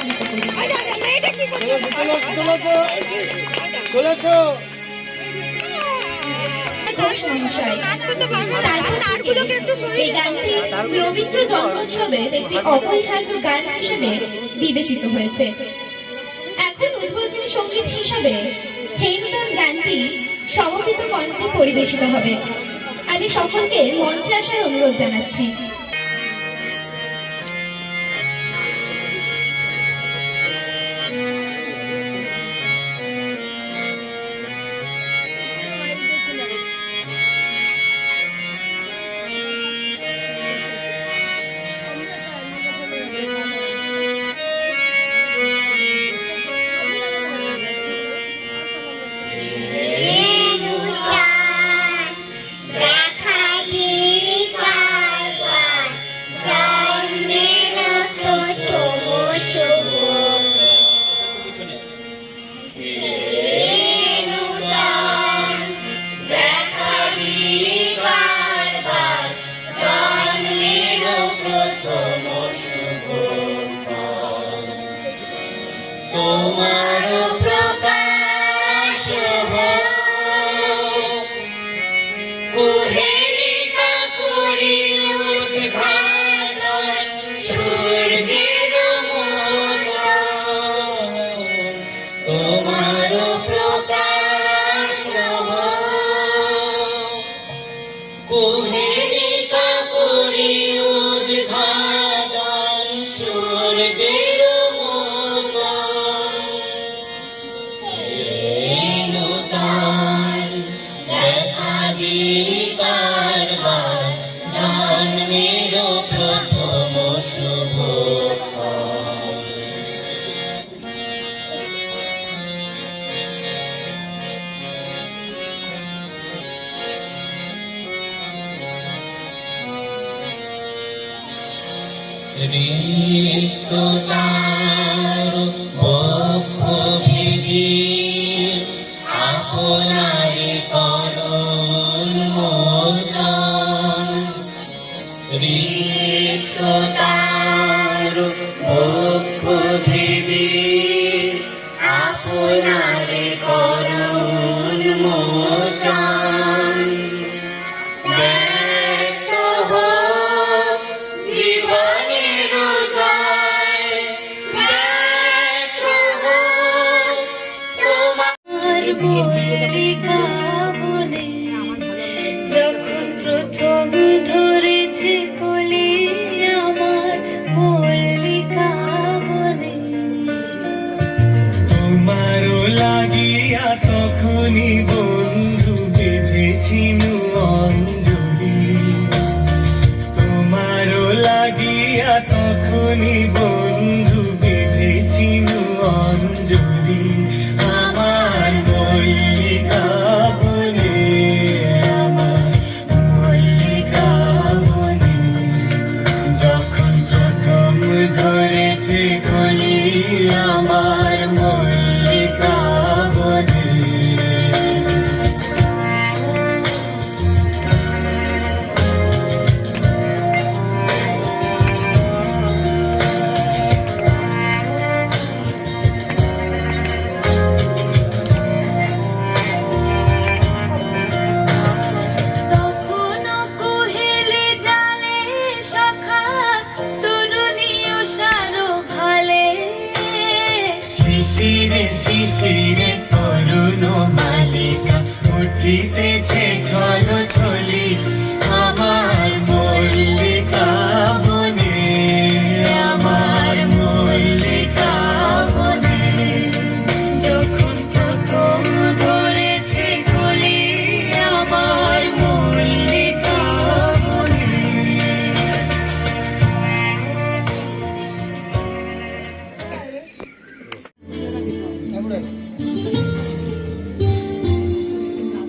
আবৃত্তি করি। এই গানটি রবীন্দ্র জন্মোৎসবের একটি অপরিহার্য গান হিসেবে বিবেচিত হয়েছে। এখন উদ্বোধনী সঙ্গীত হিসাবে হেমদম গানটি সমবেত কণ্ঠে পরিবেশিত হবে। আমি সকলকে মঞ্চে আসার অনুরোধ জানাচ্ছি।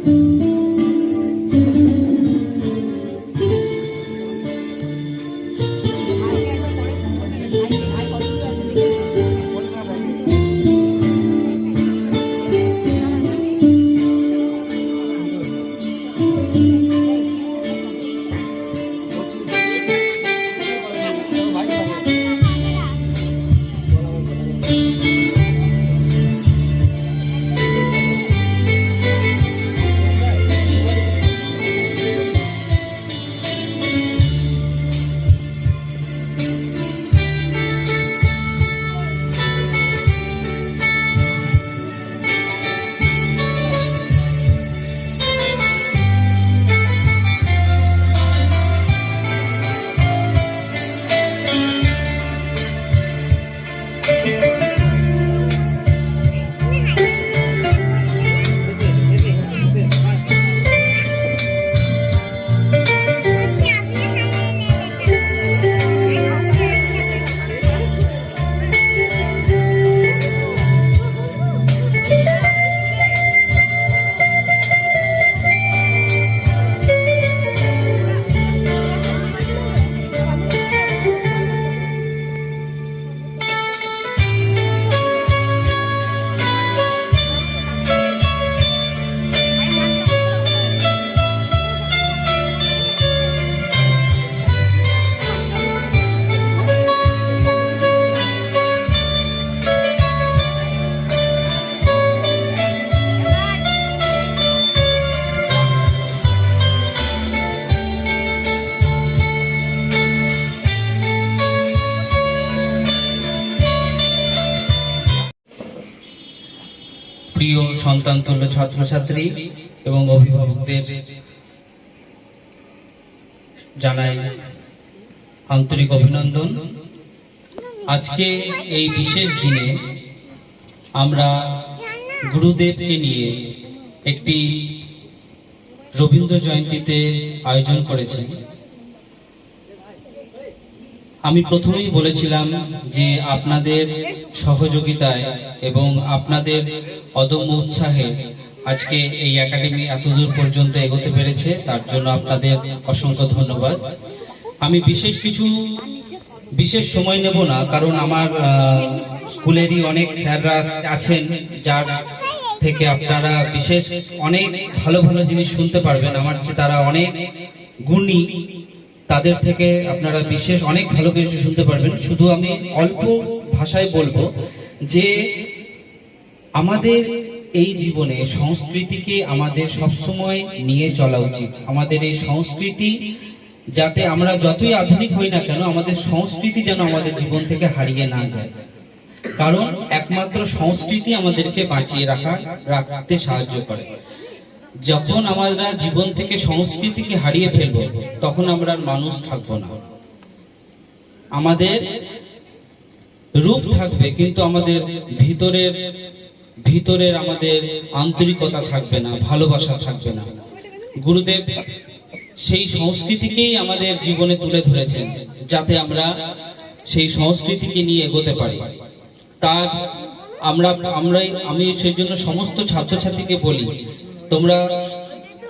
Thank you. সন্তান তুল্য ছাত্রছাত্রী এবং অভিভাবকদের জানাই আন্তরিক অভিনন্দন। আজকে এই বিশেষ দিনে আমরা গুরুদেবকে নিয়ে একটি রবীন্দ্র জয়ন্তীতে আয়োজন করেছি। আমি প্রথমেই বলেছিলাম যে আপনাদের সহযোগিতায় এবং আপনাদের অদম্য উৎসাহে আজকে এই একাডেমি এতদূর পর্যন্ত এগোতে পেরেছে, তার জন্য আপনাদের অসংখ্য ধন্যবাদ। আমি বিশেষ সময় নেব না, কারণ আমার স্কুলেরই অনেক স্যাররা আছেন যার থেকে আপনারা বিশেষ অনেক ভালো ভালো জিনিস শুনতে পারবেন। আমার চেয়ে তারা অনেক গুণী, তাদের থেকে আপনারা বিশেষ অনেক ভালো কিছু শুনতে পারবেন। শুধু আমি অল্প ভাষায় বলবো যে আমাদের এই জীবনে সংস্কৃতিকে আমাদের সবসময় নিয়ে চলা উচিত। আমাদের এই সংস্কৃতি, যাতে আমরা যতই আধুনিক হই না কেন, আমাদের সংস্কৃতি যেন আমাদের জীবন থেকে হারিয়ে না যায়, কারণ একমাত্র সংস্কৃতি আমাদেরকে বাঁচিয়ে রাখতে সাহায্য করে। যখন আমরা জীবন থেকে সংস্কৃতিকে হারিয়ে ফেলবো, তখন আমরা মানুষ থাকবো না। আমাদের রূপ থাকবে, কিন্তু আমাদের ভিতরের আমাদের আন্তরিকতা থাকবে না, ভালোবাসা থাকবে না। গুরুদেব সেই সংস্কৃতিকেই আমাদের জীবনে তুলে ধরেছেন, যাতে আমরা সেই সংস্কৃতিকে নিয়ে এগোতে পারি। তার আমি সেই জন্য সমস্ত ছাত্রছাত্রীকে বলি, তোমরা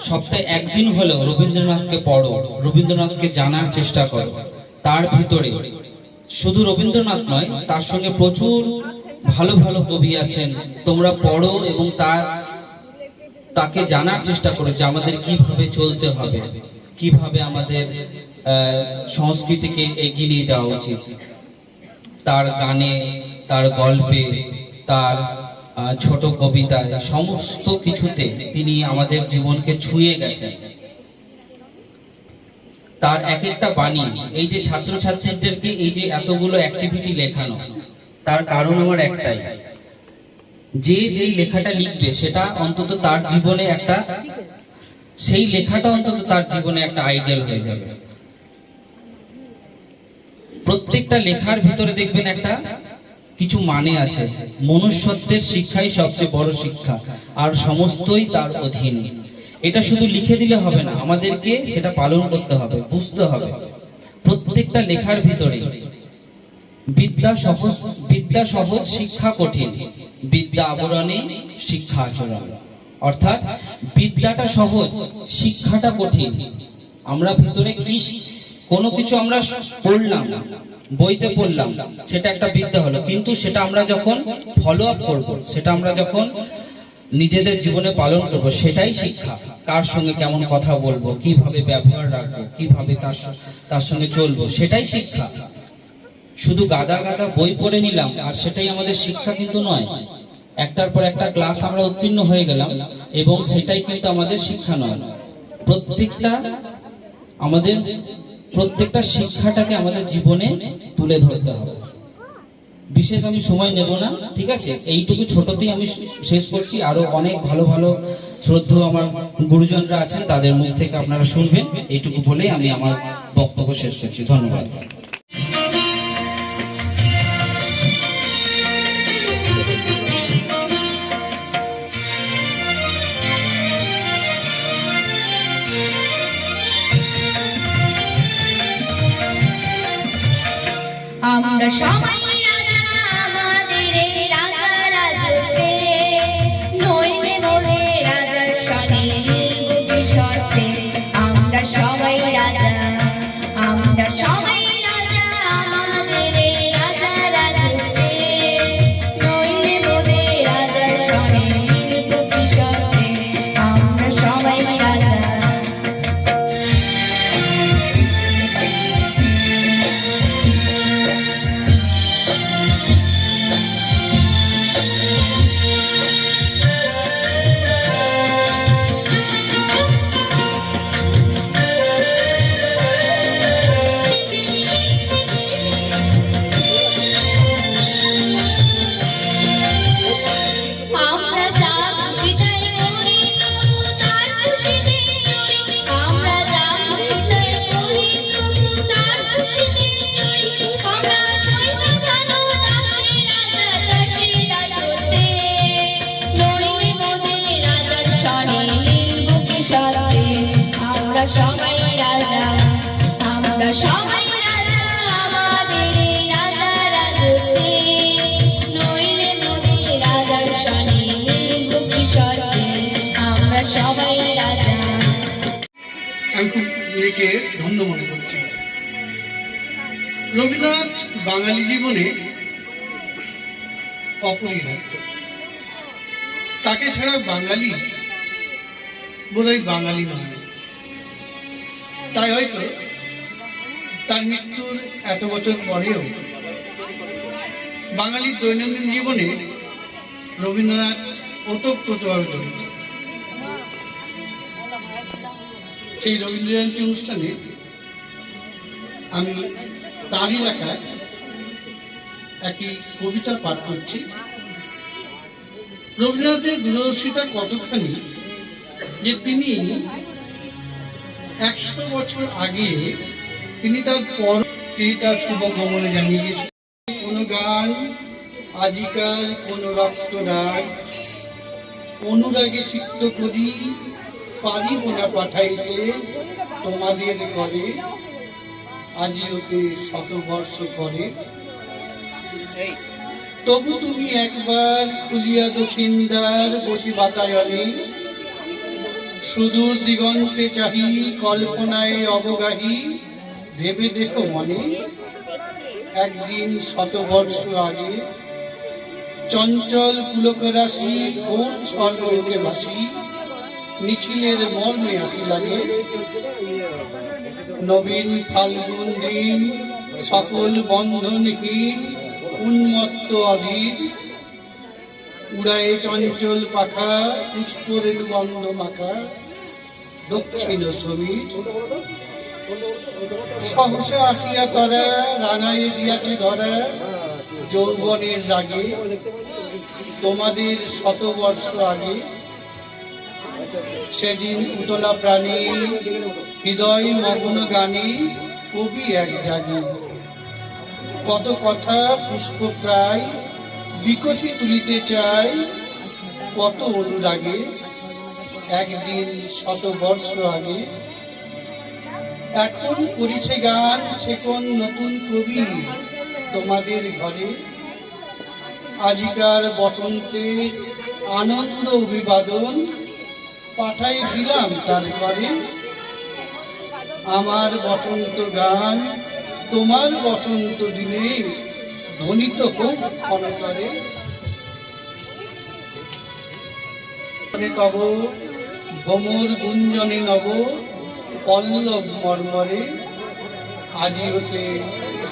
সপ্তাহে একদিন হলেও রবীন্দ্রনাথকে পড়ো, রবীন্দ্রনাথকে জানার চেষ্টা করো। তার ভিতরে শুধু রবীন্দ্রনাথ নয়, তার সঙ্গে প্রচুর ভালো ভালো কবি আছেন। তোমরা পড়ো এবং তাকে জানার চেষ্টা করো যে আমাদের কিভাবে চলতে হবে, কিভাবে আমাদের সংস্কৃতিকে এগিয়ে নিয়ে যাওয়া উচিত। তার গানে, তার গল্পে, তার ছোট কবিতায়, সমস্ত কিছুতে তিনি আমাদের জীবনকে ছুঁয়ে গেছেন। তার এক একটা বাণী, এই যে ছাত্রছাত্রীদেরকে এই যে এতগুলো অ্যাক্টিভিটি লেখানো, তার কারণ আমার একটাই, যেই লেখাটা লিখবে সেটা অন্তত তার জীবনে সেই লেখাটা অন্তত তার জীবনে একটা আইডিয়াল হয়ে যাবে। প্রত্যেকটা লেখার ভিতরে দেখবেন একটা কিছু মানে আছে। মনুষ্যত্বের শিক্ষাই সবচেয়ে বড় শিক্ষা, আর সমস্তই তার অধীন। এটা শুধু লিখে দিলে হবে না, আমাদেরকে সেটা পালন করতে হবে, বুঝতে হবে। প্রত্যেকটা লেখার ভিতরে বিদ্যা সহজ, শিক্ষা কঠিন, বিদ্যা আবরণে শিক্ষা আচরণ। অর্থাৎ বিদ্যাটা সহজ, শিক্ষাটা কঠিন। আমরা ভিতরে কোনো কিছু আমরা পড়লাম, বইতে পড়লাম, সেটা একটা বিদ্যা হলো, কিন্তু সেটা আমরা যখন ফলো আপ করবো, সেটা আমরা যখন নিজেদের জীবনে পালন করবো, সেটাই শিক্ষা। কার সঙ্গে কেমন কথা বলবো, কিভাবে ব্যবহার রাখবো, কিভাবে তার সঙ্গে চলবো, সেটাই শিক্ষা। শুধু গাদা বই পড়ে নিলাম আর সেটাই আমাদের শিক্ষা কিন্তু নয়। একটার পর একটা ক্লাস আমরা উত্তীর্ণ হয়ে গেলাম এবং সেটাই কিন্তু আমাদের শিক্ষা নয়। প্রত্যেকটা শিক্ষাটাকে আমাদের জীবনে তুলে ধরতে হবে। বিশেষ আমি সময় নেব না, ঠিক আছে? এইটুকু ছোটতেই আমি শেষ করছি। আরো অনেক ভালো ভালো শ্রদ্ধেয় আমার গুরুজনরা আছেন, তাদের মুখ থেকে আপনারা শুনবেন। এইটুকু বলে আমি আমার বক্তব্য শেষ করছি। ধন্যবাদ। আমরা সবাই রাজা, আমাদের এই রাজা রাজতে নইলে বলে রাজার সনে শর্তে। আমরা সবাই রাজা, আমরা সবাই রাজা, আমাদের এই রাজা রাজতে নইলে বলে রাজার সনে শর্তে। আমরা সবাই রাজা। সবাই রাজা, আমরা সবাই রাজা, আমাদের এই রাজা রাজত্বে, নইলে নদী রাজার সনে মিলব কি স্বর্গে, আমরা সবাই রাজা। আমি খুব নিজেকে ধন্য মনে করছি। রবীন্দ্রনাথ বাঙালি জীবনে অপরিহার্য। তাকে ছাড়া বাঙালি বোধহয় বাঙালি নয়। তাই হয়তো তার মৃত্যুর এত বছর পরেও বাঙালির দৈনন্দিন জীবনে রবীন্দ্রনাথ ওতপ্রোতভাবে জড়িত। সেই রবীন্দ্র জয়ন্তী অনুষ্ঠানে আমি তাঁরই লেখায় একটি কবিতা পাঠ করছি। রবীন্দ্রনাথের দূরদর্শিতা কতখানি যে তিনি 100 বছর আগে তিনি তার শুভকামনা জানিয়ে গেছেন। কোন গান আজিকার কোন রক্তরাগ, অনুরাগে চিত্ত করি পারিব না পাঠাইতে তোমাদের ঘরে, আজি হতে 100 বর্ষ পরে। তবু তুমি একবার খুলিয়া দক্ষিণ দ্বার বসি বাতায়নে, সুদূর দিগন্তে চাহি কল্পনায় অবগাহী, ভেবে দেখো মনে একদিন 100 বর্ষ আগে চঞ্চল পুলক রাশি কোন স্বর্গ হতে বাসি, নিখিলের মর্মে আসি লাগে। নবীন ফাল্গুন দিন সকল বন্ধনহীন উন্মত্ত অধীর, উড়ায়ে চঞ্চল পাখা পুষ্পরের গন্ধ মাখা দক্ষিণ সমীর। সহসা আসিয়া তারা রাঙাইয়ে দিয়াছে ধরা যৌবনের রাগে, তোমাদের 100 বর্ষ আগে। সেদিন উতলা প্রাণী হৃদয় মগ্ন গানে কবি এক জাগে, কত কথা পুষ্প প্রায় বিকশি তুলিতে চাই কত অনুরাগে, একদিন 100 বর্ষ আগে। এখন করিছে গান সে কোন নতুন কবি তোমাদের ঘরে, আজিকার বসন্তের আনন্দ অভিবাদন পাঠাই দিলাম তার ঘরে। আমার বসন্ত গান তোমার বসন্ত দিনে ধ্বনিত হোক ক্ষণতরে। তব ভ্রমর গুঞ্জনে নব পল্লব মর্মরে, আজি হতে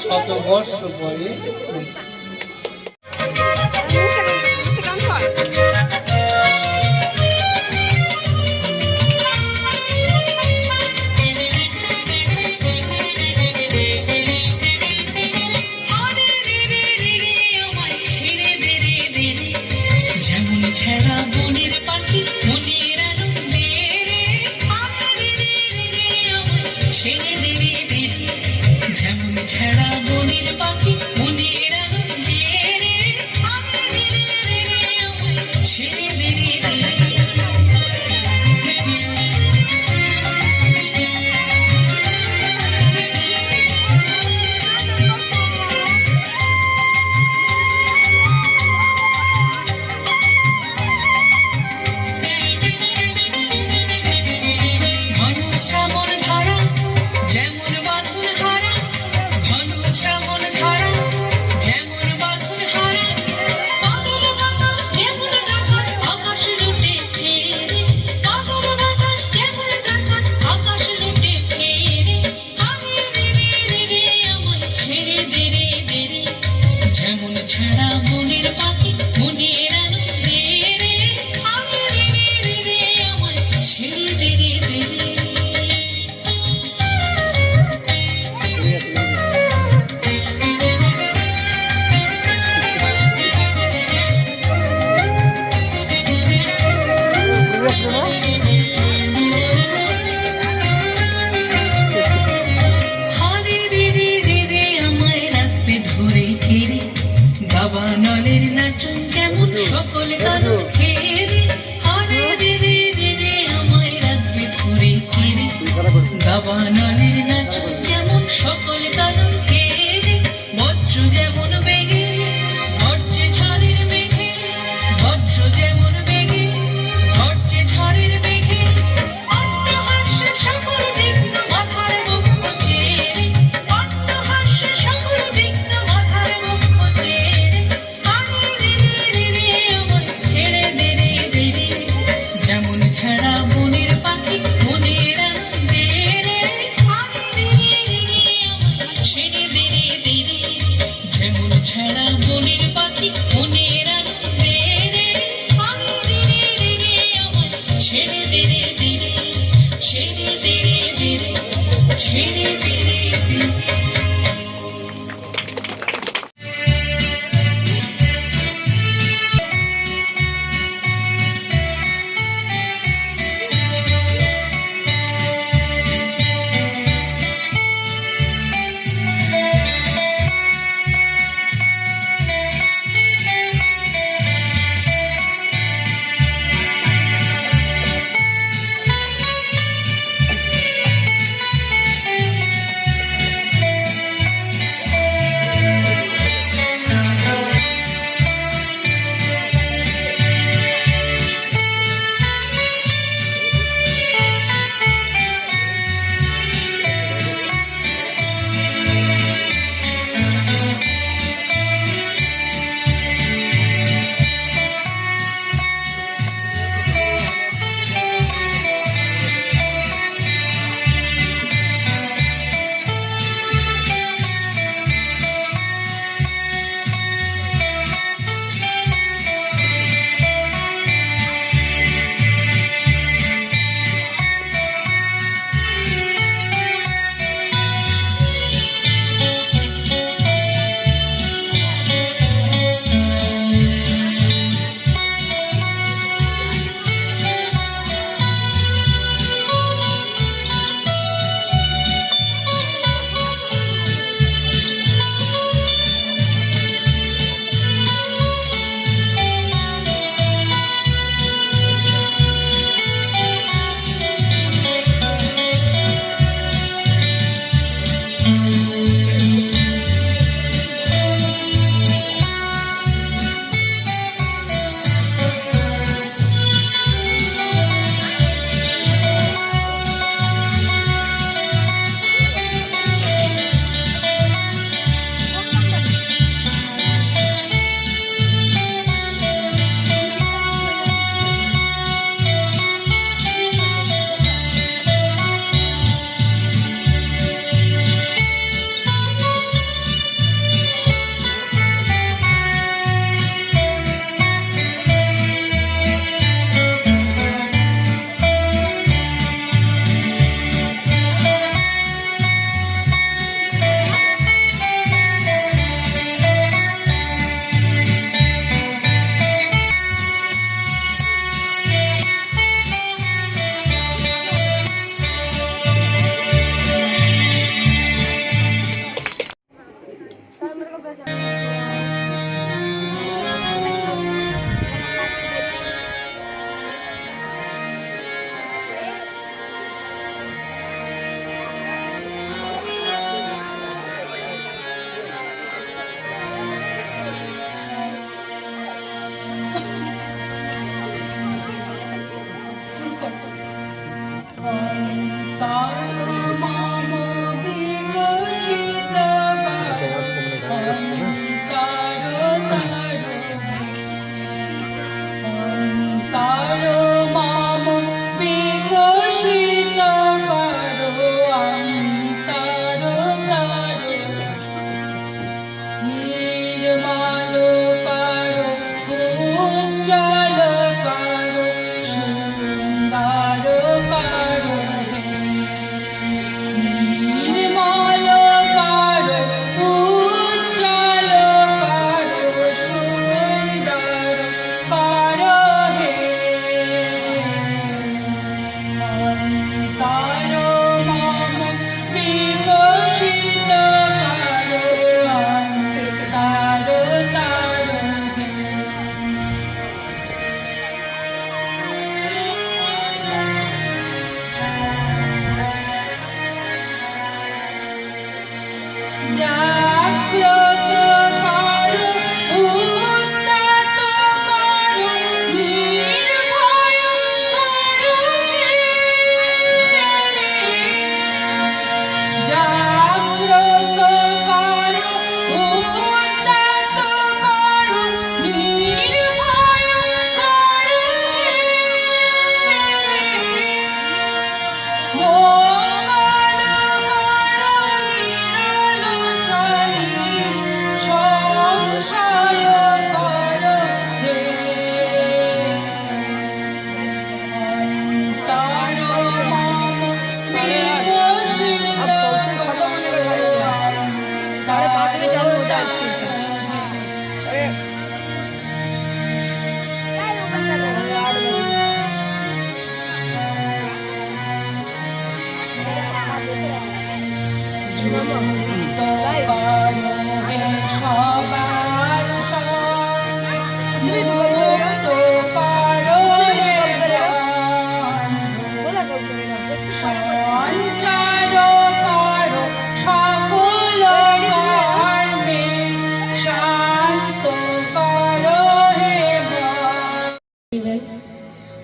100 বর্ষ পরে। ছেড়া বনের পাখি মনের আনন্দে রে, ছেড়ে দে রে। ঘন শ্রাবণ ধারা যেমন বাঁধন হারা, ঘন শ্রাবণ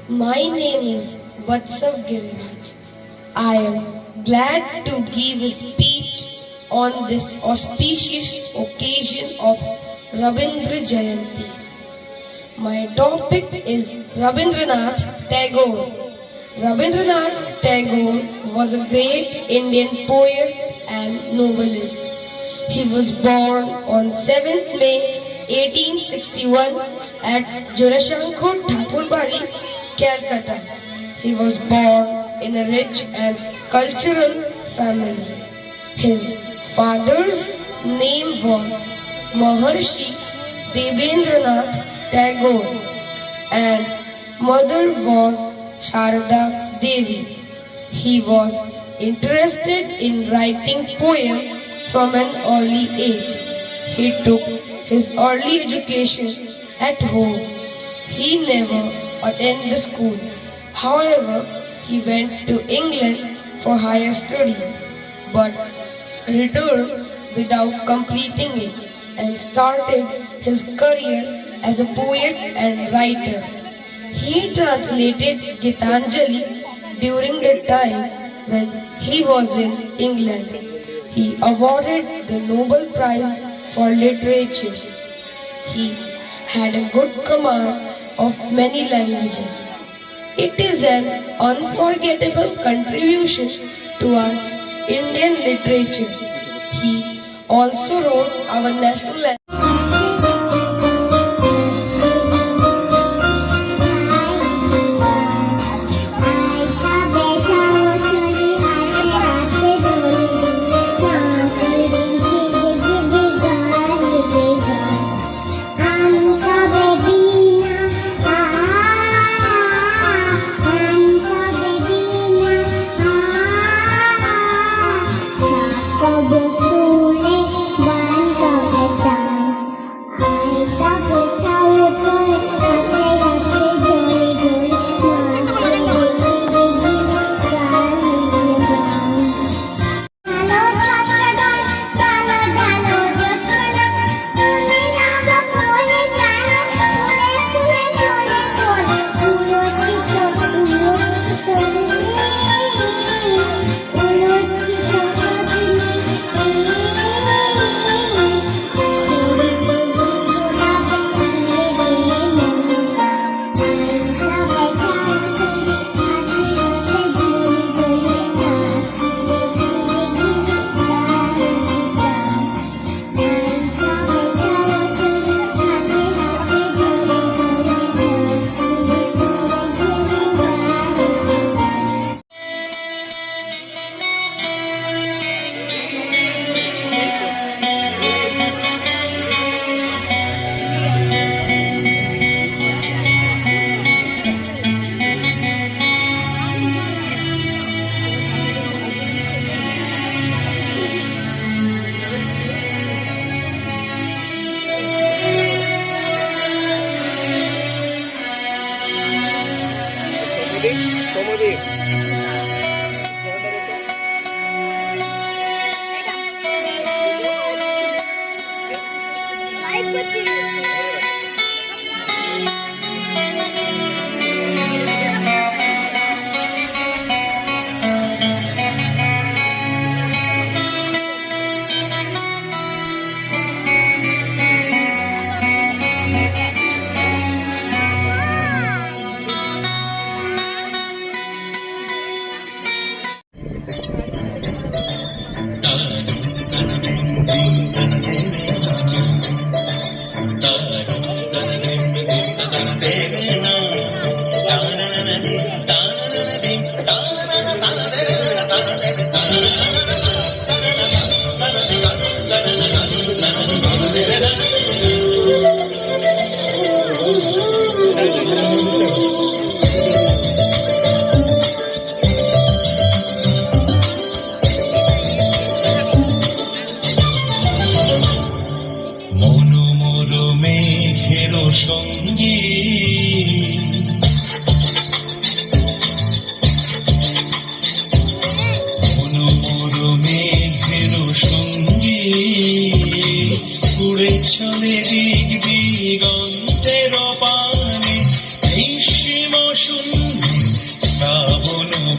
My name is Vatsav Giriraj. I am glad to give a speech on this auspicious occasion of Rabindra Jayanti. My topic is Rabindranath Tagore. Rabindranath Tagore was a great Indian poet and novelist. He was born on 7th May 1861 at Jurashankar Thakurbari, Calcutta. He was born in a rich and cultural family. His father's name was Maharshi Devendranath Tagore and mother was Sharada Devi. He was interested in writing poems from an early age. He took his early education at home. He never attended school. However, he went to England for higher studies, but returned without completing it and started his career as a poet and writer. He translated Gitanjali during the time when he was in England. He awarded the Nobel Prize for Literature. He had a good command of many languages. It is an unforgettable contribution towards Indian literature. He also wrote our national anthem.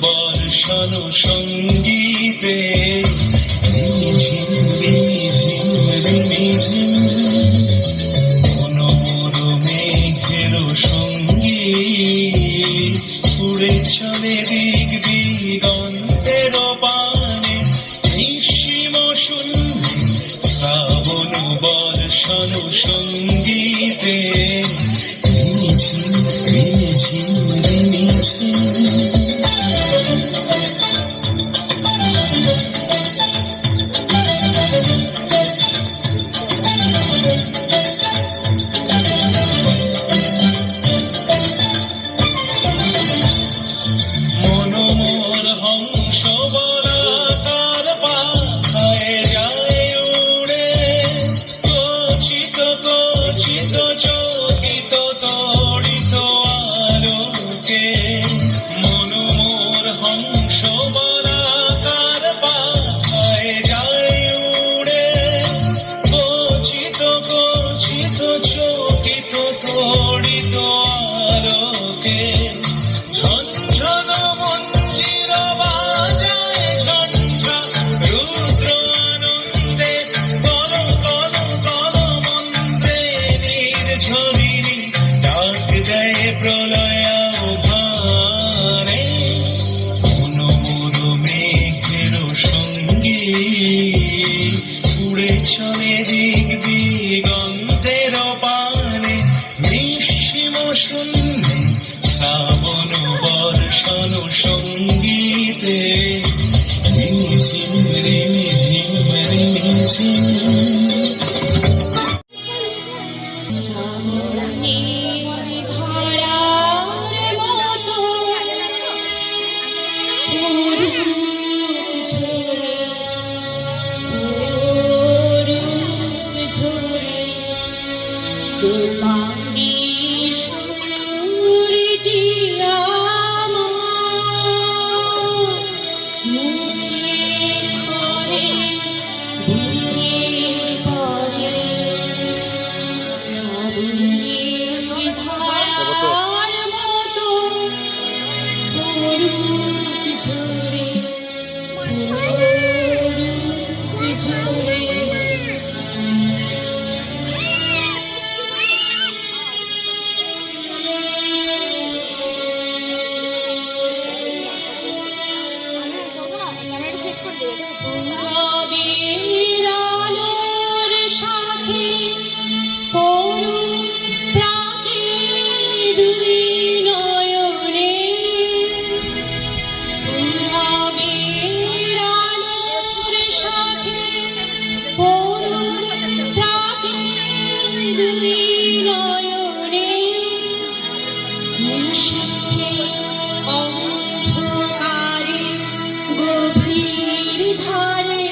বর্ষণ সঙ্গীতে রিমিঝিম রিমিঝিম রিমিঝিম মনোমর মেঘের সঙ্গীত উড়ে চলে দিক দিগন্তের পানে নিঃসীম শূন্যে শ্রাবণ বর্ষণ সঙ্গীতে রিমিঝিম রিমিঝিম রিমিঝিম মনোমর হংস বলাকার পাখায় যায় উড়ে গচ্ছিত গচ্ছিত চকিত তড়িত আলোকে মনোমর হংস বলাকার পাখায় যায় উড়ে গচ্ছিত গচ্ছিত চকিত তড়িত আলোকে ঝনঝন মঞ্জির বাজায় ঝঞ্ঝা রুদ্র আনন্দে কল কল কল মন্ত্রে নির্ঝরিণী ডাক দেয় প্রলয় আহ্বানে মনোমর মেঘের সঙ্গীত উড়ে চলে দিক দিগন্তের পানে নিঃসীম শূন্যে শ্রাবণ বর্ষণ সঙ্গীতে রিমিঝিম রিমিঝিম রিমিঝিম শ্রাবণের ধারার মতো পড়ুক ঝরে, পড়ুক ঝরে তোমারই সুরটি আমার মুখের পরে, বুকের পরে শ্রাবণের ধারার মতো পড়ুক ঝরে, পড়ুক ঝরে। রবির আলোর সাথে পড়ুক প্রাণের দুই নয়নে, রবির আলোর সাথে পড়ুক প্রাণের দুই নয়নে, নিঃশব্দে অন্ধকারে গভীর ধারে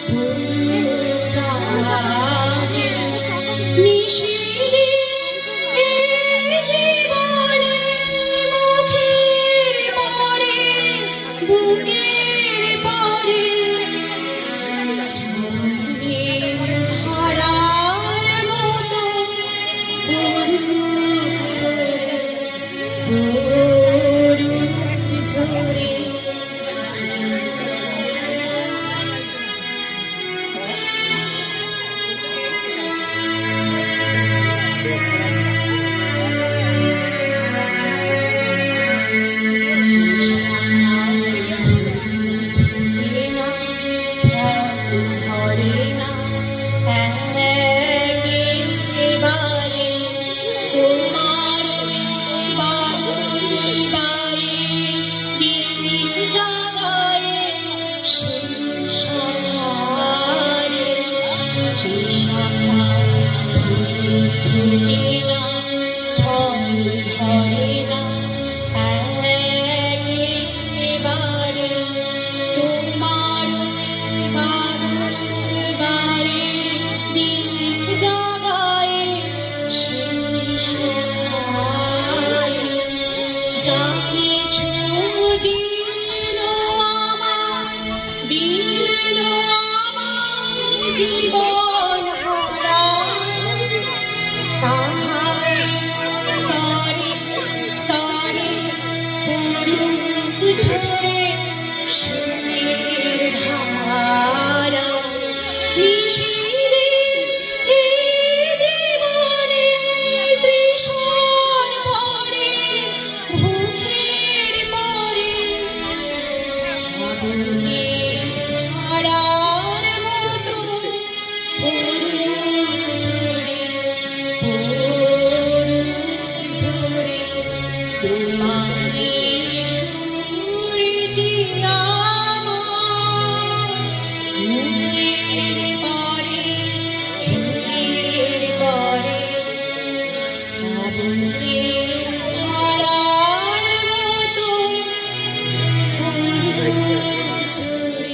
পড়ুক প্রাণে, নিশিদিন এই জীবনে মুখের পরে, বুকের পরে শ্রাবণের ধারার মতো পড়ুক ঝরে, পড়ুক ঝরে। ধরে না একেবারে তোমার বারে দিক জাগায় শাখারে, যে শাখা ফুল ফুটে না ফল ধরে না একেবারে তোমার বারে দিক জাগায় সেই শাখারে, যা কিছু দিল আমার, দিল আমার জীবন হারা, তাহাই স্তরে স্তরে পড়ুক ঝরে। শ্রাবণের ধারার মতো পড়ুক ঝরে, পড়ুক ঝরে তোমারই সুরটি আমার মুখের পরে, মুখের পরে শ্রাবণের ধারার মতো পড়ুক ঝরে।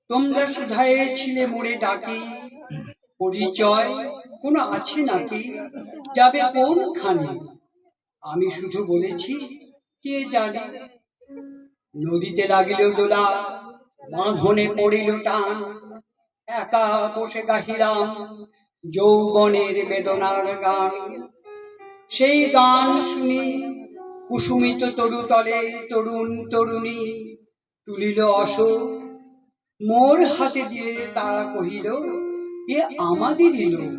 তোমরা শুধায়ে ছিলে মোরে ডাকি, পরিচয় কোনো আছে নাকি, যাবে কোনখানে? আমি শুধু বলেছি কে জানে। নদীতে লাগিল দোলা, বাঁধনে পড়িল টান, একা বসে গাহিলাম যৌবনের বেদনার গান। সেই গান শুনি কুসুমিত তরুতলে তরুণ তরুণী তুলিল অশোক, মোর হাতে দিয়ে তারা কহিল এ আমাদেরই লোক।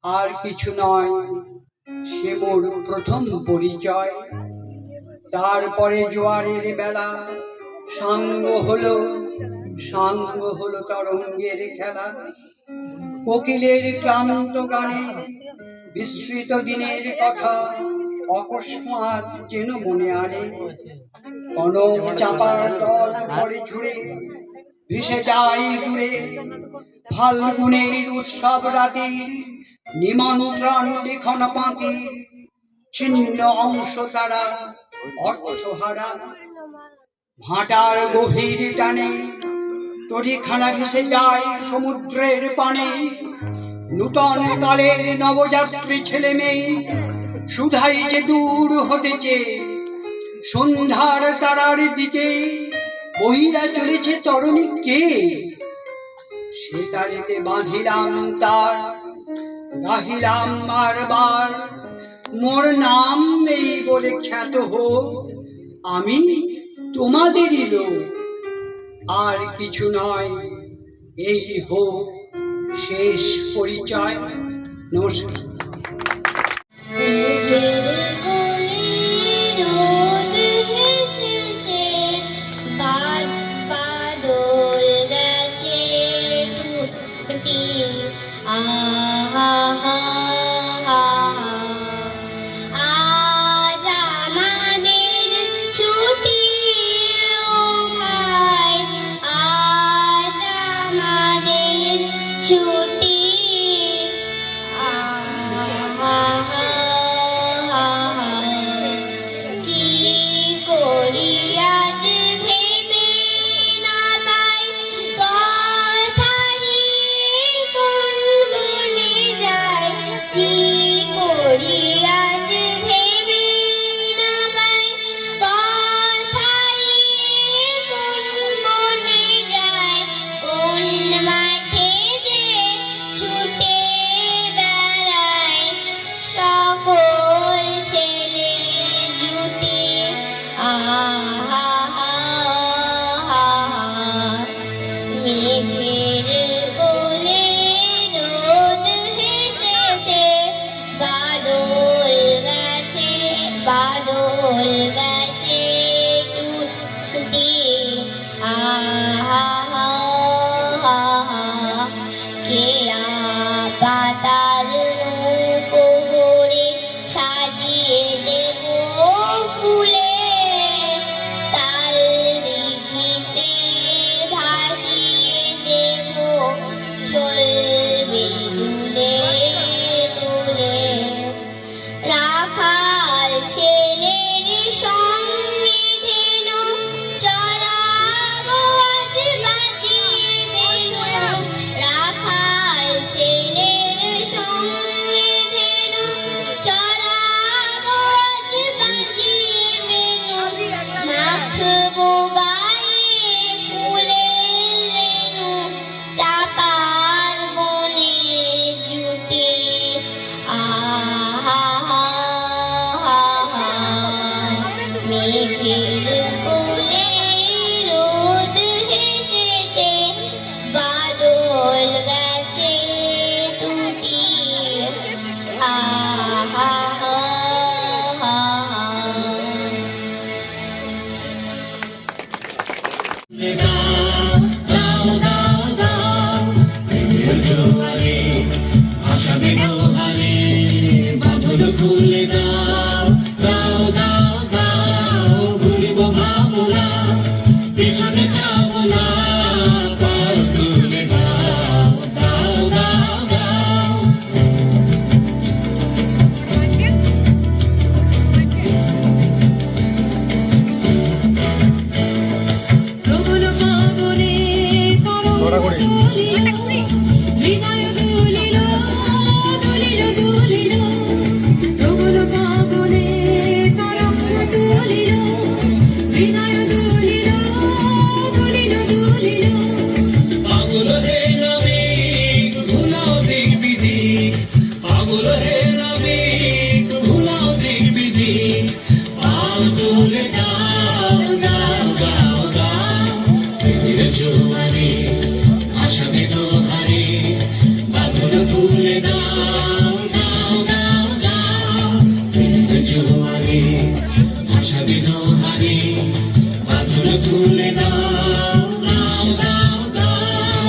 আর কিছু নয়, সে মোর প্রথম পরিচয়। তারপরে জোয়ারের বেলা সাঙ্গ হলো তরঙ্গের খেলা। কোকিলের ক্লান্ত গানে বিস্মৃত দিনের কথা অকস্মাৎ যেন মনে আনে। কনক চাপার দল পরে ঝুড়ে ভেসে যায় দূরে, ফাল্গুনের উৎসব রাতির নিমন্ত্রণ লিখন পাঁতি। ছিন্ন অংশ তারা অর্থহারা, ভাটার গভীর টানে তরিখানা ভেসে যায় সমুদ্রের পানে। নূতন কালের নবযাত্রী ছেলে মেয়ে সুধাই যে দূর হতেছে, সন্ধ্যার তারার দিকে বহিরা চলেছে তরুণী কে? সে তারিতে বাঁধিলাম তার, গাহিলাম বারবার মোর নাম এই বলে খ্যাত হোক, আমি তোমাদেরই লোক। আর কিছু নয়, এই হোক শেষ পরিচয়। নমস্কার। কে প্রবল পাবনে তরঙ্গ তুলিল, হৃদয় দুলিল, দুলিল দুলিল। প্রবল পাবনে তরঙ্গ তুলিল, হৃদয় দুলিল, দুলিল দুলিল। পাগল হে নাবিক ভুলাও দেখবি দিক, পাগল হে নাবিক ভুলাও দেখবি দিক। পাল তুলে দাও দাও দাও দাও, প্রেমের জোয়ারে ভাসাবে দোহারে। বাদল তুলে দাও দাও দাও দাও, প্রেমের জোয়ারে ভাসাবে দোহারে। বাদল তুলে দাও দাও দাও দাও।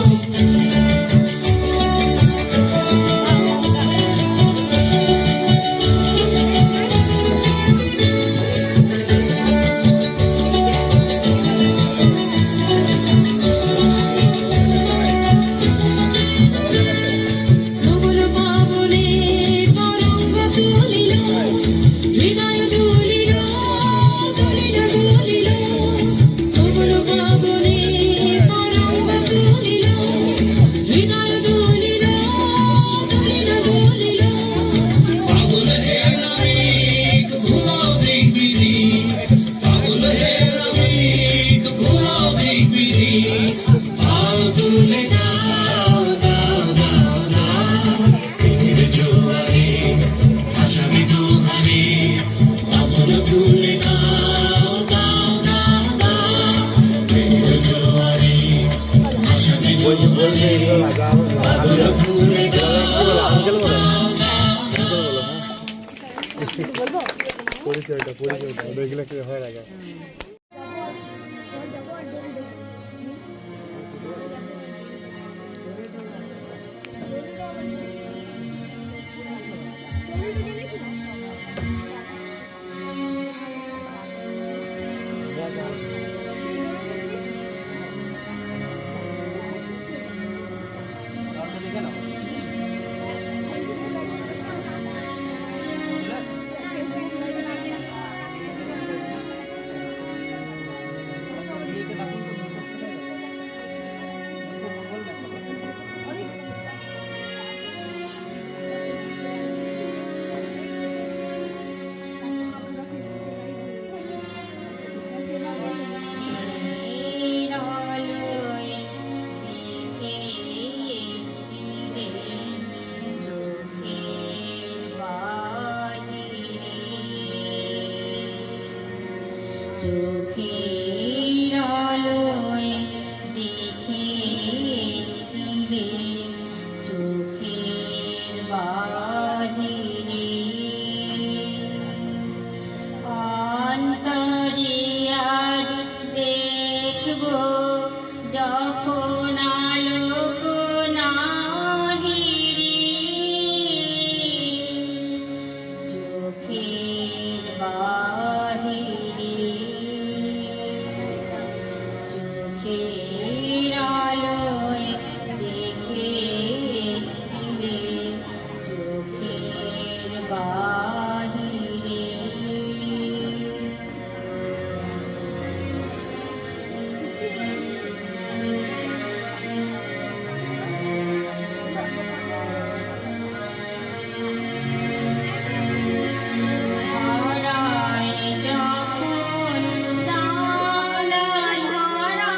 প্রবল পাবনে তরঙ্গ তুলিল, হৃদয় দুলিল, দুলিল দুলিল। প্রবল পাবনে তরঙ্গ তুলিল, হৃদয় দুলিল, দুলিল দুলিল। পাগল হে নাবিক ভুলাও দেখবি দিক, পাগল হে নাবিক ভুলাও দেখবি দিক। পাল তুলে দাও দাও দাও দাও, প্রেমের জোয়ারে ভাসাবে দোহারে। পাগল তুলে দাও দাও দাও দাও, প্রেমের জোয়ারে ভাসাবে দোহারে। পাগল তুলে দাও দাও দাও দাও। পরিচয়টা দেখলে কি হয় লাগে। চোখের আলোয় দেখেছিলে, চোখের বাহিরে অন্তরে আজ দেখব যখন আলোক নাহিরে। চোখের বাহিরে চোখের আলোয় দেখেছিলে, চোখের বাহিরে। ধারায় যখন ডালা ধারা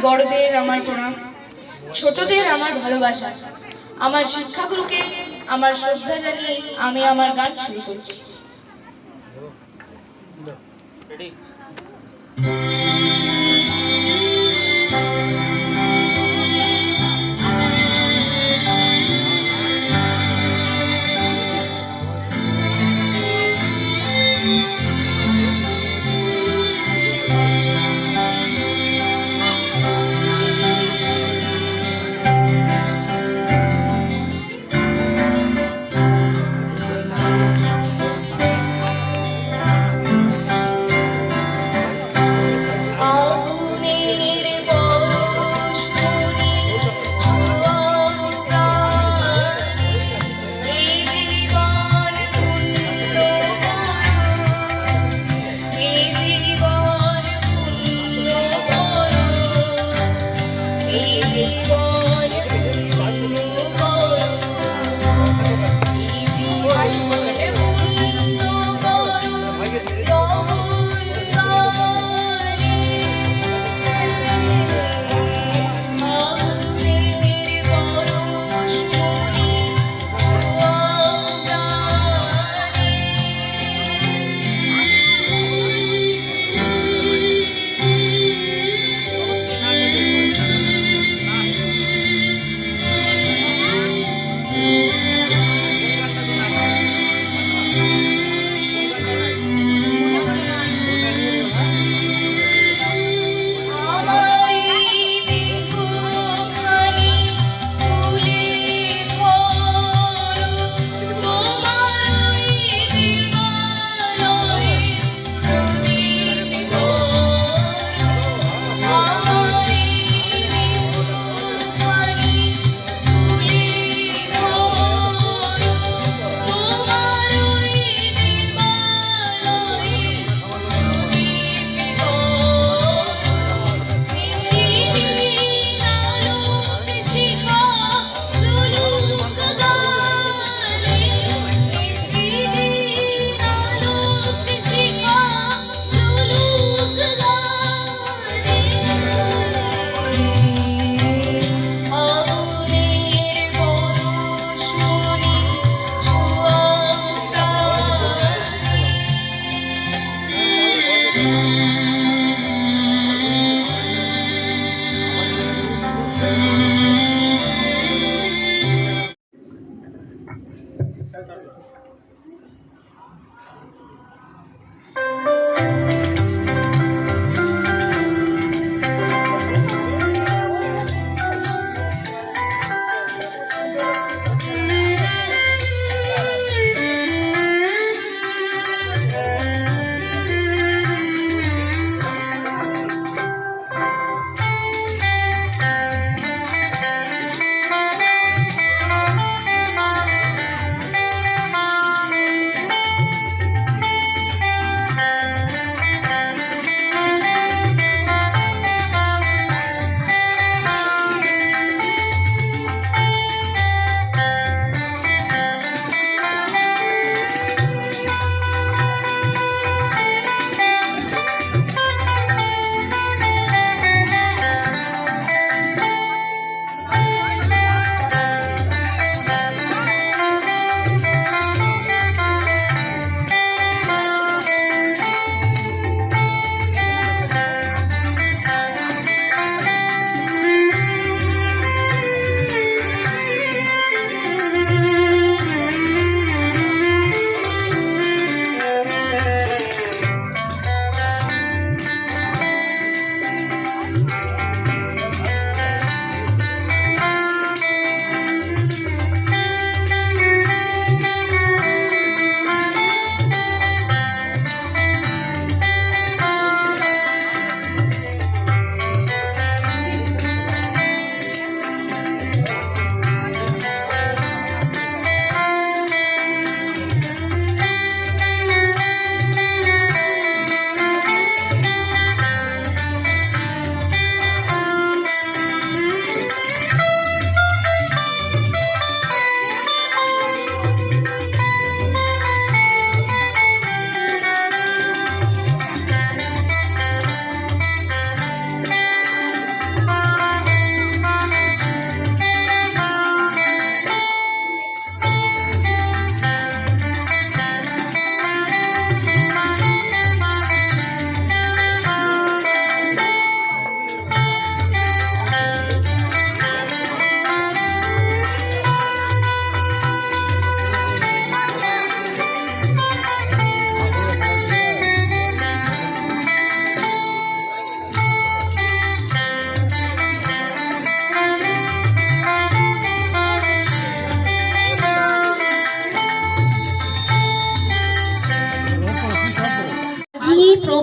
বড়দের আমার প্রণাম, ছোটদের আমার ভালোবাসা। আমার শিক্ষাগুরুকে আমার শ্রদ্ধা জানিয়ে আমি আমার গান শুরু করছি।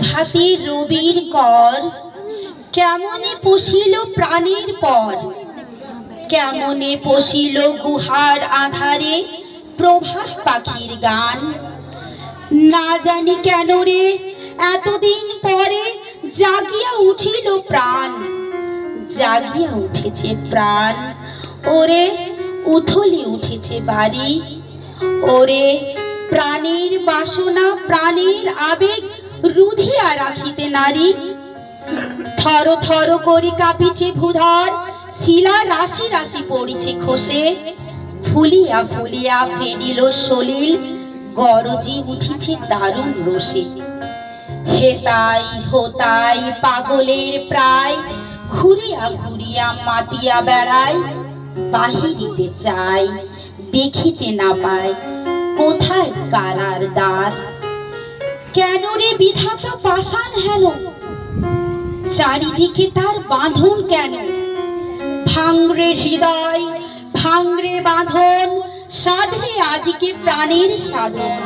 প্রভাতে রবির কর, কেমনে পশিল প্রাণের পর, কেমনে পশিল গুহার আধারে প্রভাত পাখির গান। না জানি কেন রে এতদিন পরে জাগিয়া উঠিল প্রাণ, জাগিয়া উঠেছে প্রাণ। ওরে উথলি উঠেছে বাড়ি, ওরে প্রাণের বাসনা প্রাণের আবেগ রুধিয়া রাখিতে নারী। থর থর করি কাঁপিছে ভূধর, শিলা রাশি রাশি পড়িছে খসে, ফুলিয়া ফুলিয়া ফেনিল সলিল, গরজি উঠিছে দারুণ রোষে। হেতাই হোতাই পাগলের প্রায়, ঘুরিয়া ঘুরিয়া মাতিয়া বেড়ায়, বাহিরিতে চাই দেখিতে না পায় কোথায় কারার দ্বার। কেন রে বিধাতা পাষাণ হেন, চারিদিকে তার বাঁধন কেন? ভাঙরে হৃদয় ভাঙরে বাঁধন, সাধরে আজকে প্রাণের সাধন।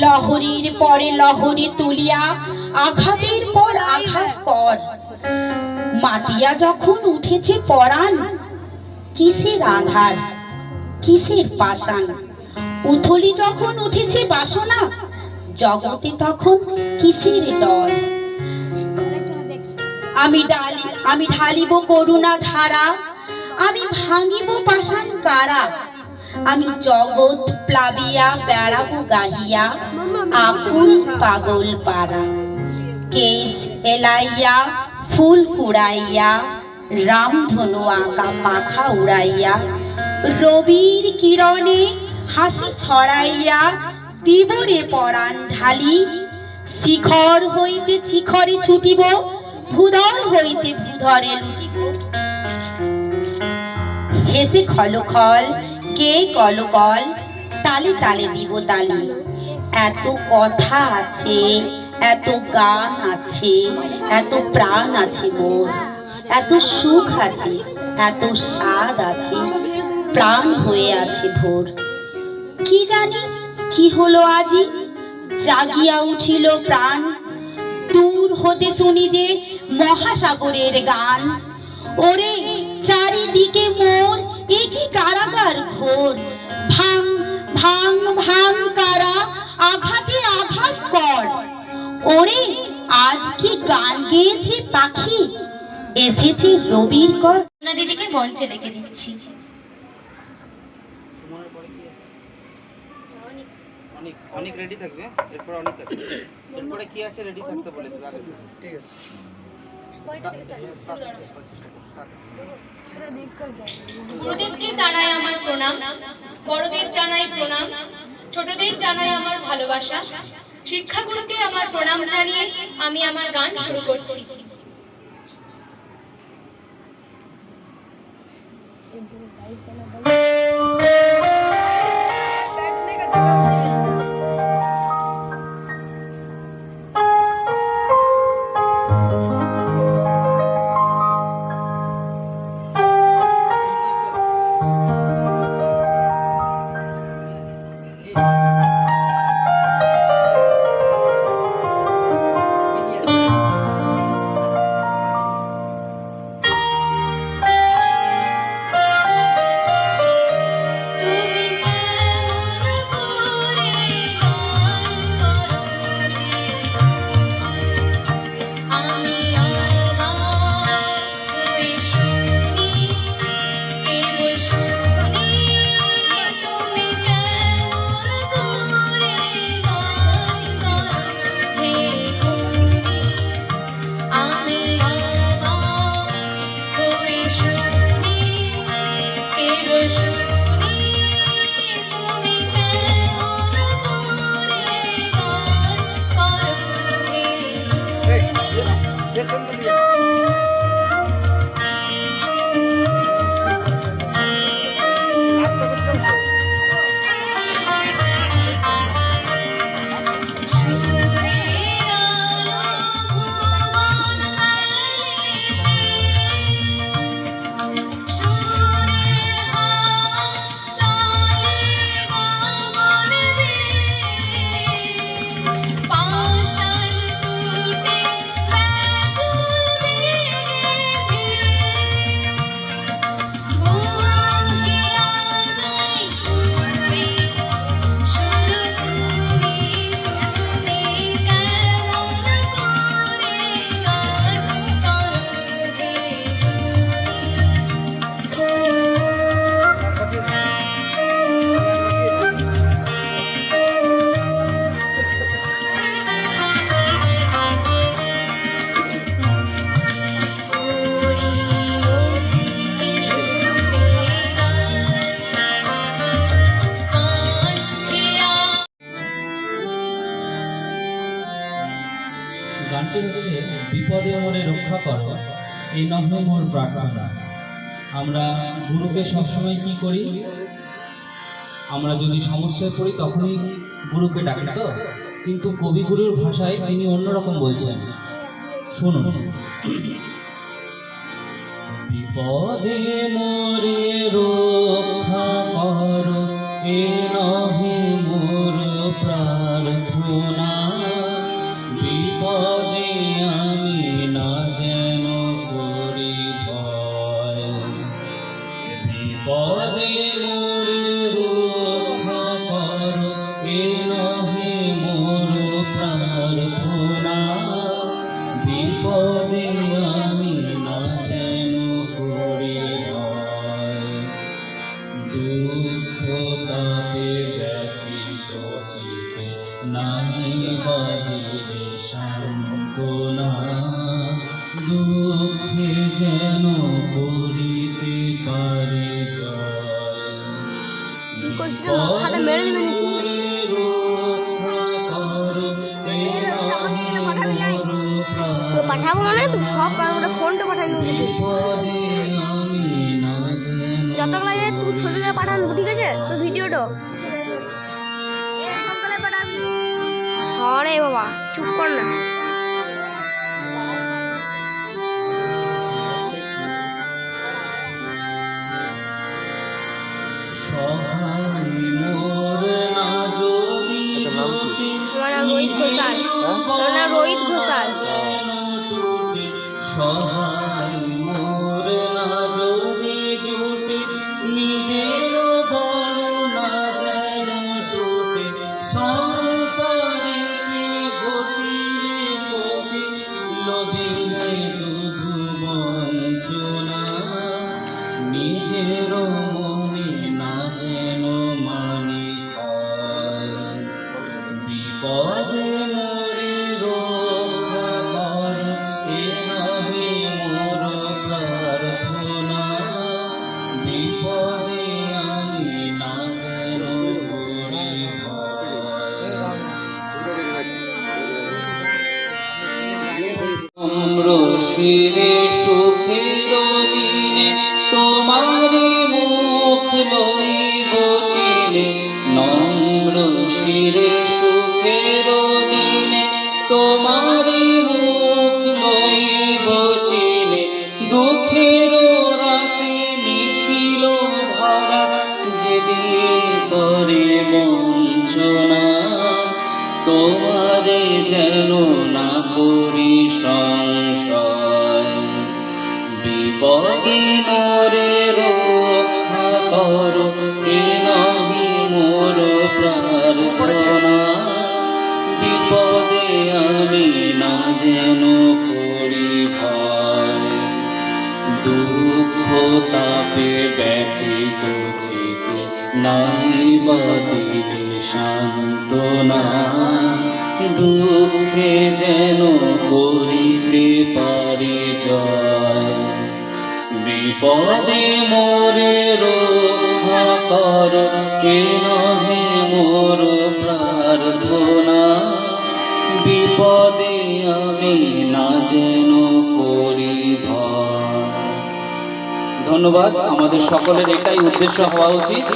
লহরীর পরে লহরী তুলিয়া আঘাতের পর আঘাত কর। মাতিয়া যখন উঠেছে পরাণ, কিসের আধার কিসের পাষাণ। উথলি যখন উঠেছে বাসনা, জগতে তখন কিসের ডর। আমি ঢালিব করুণা ধারা, আমি ভাঙিব পাষাণ কারা। আমি জগৎ প্লাবিয়া বেড়াবো গাহিয়া, আকুল পাগল পারা। কেশ এলাইয়া ফুল কুড়াইয়া, রামধনু আঁকা পাখা উড়াইয়া, রবির কিরণে হাসি ছড়াইয়া দিবরে পরাণ ঢালি। শিখর হইতে শিখরে ছুটিব, ভূধর হইতে ভূধরে লুটিব। হেসে খলখল কে কলকল, তালে তালে দিব তালি। এত কথা আছে, এত গান আছে, এত প্রাণ আছে মোর, এত সুখ আছে, এত স্বাদ আছে, প্রাণ হয়ে আছে ভোর। কি জানি কি হলো আজি, জাগিয়া উঠিল প্রাণ। দূর হতে শুনি যে মহাসাগরের গান। ওরে চারিদিকে মোর একই কারাগার ঘোর। ভাঙ ভাঙ ভাঙ কারা, আঘাতে আঘাত কর। ওরে আজকে গান গেয়েছে পাখি, এসেছে রবির কর। না দিদিকে মঞ্চে ডেকে দিচ্ছি। অনেক অনেক রেডি থাকবে, এরপর অনেক আছে, এরপরে কি আছে রেডি থাকতে বলে দেবে আগে। ঠিক আছে, গুরুদেবকে জানাই আমার প্রণাম, বড়দের জানাই প্রণাম, ছোটদের জানাই আমার ভালোবাসা। শিক্ষাগুরুকে আমার প্রণাম জানিয়ে আমি আমার গান শুরু করছি। গানটি হচ্ছে বিপদে মোরে রক্ষা করো এই নহে মোর প্রার্থনা। আমরা গুরুকে সবসময় কি করি, আমরা যদি সমস্যায় পড়ি তখনই গুরুকে ডাকি তো, কিন্তু কবিগুরুর ভাষায় তিনি অন্যরকম বলছেন, শুনুন। বিপদে মোরে রক্ষা করো এ নহে মোর প্রার্থনা, বিপদে আমি না যেন করি ভয়। বিপদে মোরে রক্ষা করো এ নহে মোর প্রার্থনা, বিপদে আমি না যেন করি ভয়। দুঃখ তাপে ব্যথিত চিতে নাই বাহিরে সান্ত্বনা, দুঃখে যেন করিতে পারে জয়। বিপদে মোরে রক্ষা করো এ নহে মোর পাঠাবো না, তুই সব ফোনটা পাঠাই বিপদে আমি না যেন যতগুলো যায় তুই ছবিগুলো পাঠান, ঠিক আছে? তোর ভিডিওটা সবগুলো পাঠাবি। হরে বাবা চুপ কর না। সহায় মোর না যদি জুটি, তোমার নাম রোহিত ঘোষাল, তোমার নাম রোহিত ঘোষাল। সহায় মোর না যদি জুটি, নিজের বল না যেন টুটে। সংসারে গতিলে গতি লবিলে শুধু বঞ্চনা, নিজের মনে না যেন মানি ক্ষয়। বিপদে মোরে রক্ষা করো এ নহে মোর প্রার্থনা, বিপদে আমি না যেন করি ভয়। নম্র শিরে সুখের দিনে তোমারি মুখ লইব চিনে, নম্র শিরে সুখের দিনে তোমারি মুখ লইব চিনে। দুঃখের রাতে নিখিল ধরা যেদিন করে বঞ্চনা, তোমারে যেন না করি সংশয়। বিপদে মোরে রক্ষা করো এ নহে মোর প্রার্থনা, বিপদে আমি না যেন করি ভয়। দুঃখ তাপে ব্যথিত চিতে নাই বাদিলে সান্ত্বনা, দুঃখে যেন করিতে পারি জয়। বিপদে মোরে রক্ষা করো এ নহে মোর প্রার্থনা, বিপদে আমি না যেন করি ভয়। ধন্যবাদ। আমাদের সকলের এটাই উদ্দেশ্য হওয়া উচিত।